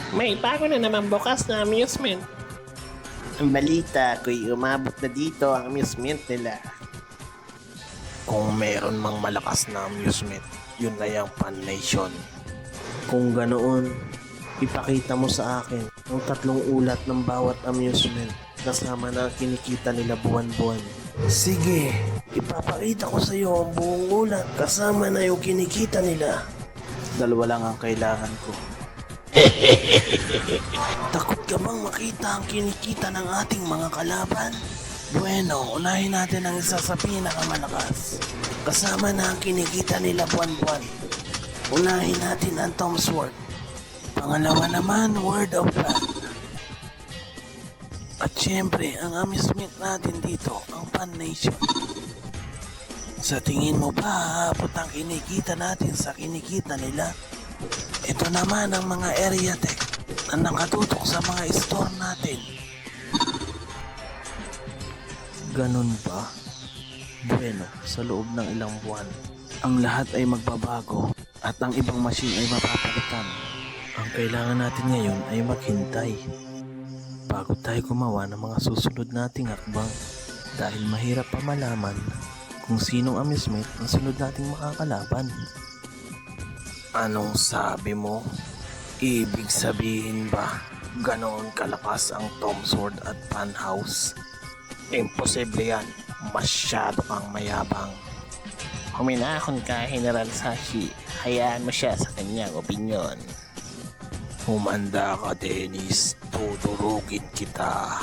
May bago na naman bukas na amusement. Ang balita ko'y umabot na dito ang amusement nila. Kung meron mang malakas na amusement, yun na yung Pan Nation. Kung ganoon, ipakita mo sa akin ang 3 ulat ng bawat amusement kasama na ang kinikita nila buwan-buwan. Sige, ipapakita ko sa iyo ang buong ulat kasama na yung kinikita nila. 2 lang ang kailangan ko. Takot ka bang makita ang kinikita ng ating mga kalaban? Bueno, unahin natin ang isa sa pinakamalakas. Kasama na ang kinikita nila buwan-buwan. Unahin natin ang Tom Sword. Pangalawa naman, Word of God. At syempre, ang amusement natin dito, ang Pan Nation. Sa tingin mo ba, aabot ang kinikita natin sa kinikita nila? Ito naman ang mga area tech na nakatutok sa mga store natin. Ganun ba? Bueno, sa loob ng ilang buwan, ang lahat ay magbabago at ang ibang machine ay mapapalitan. Ang kailangan natin ngayon ay maghintay bago tayo gumawa ng mga susunod nating hakbang dahil mahirap pa malaman kung sinong amusement ang sunod nating makakalaban. Anong sabi mo? Ibig sabihin ba ganoon kalakas ang Tom Sword at Pan House? Imposible yan. Masyado kang mayabang. Huminahon ka, General Sashi. Hayaan mo siya sa kanyang opinyon. Humanda ka, Dennis. Tudurugin kita.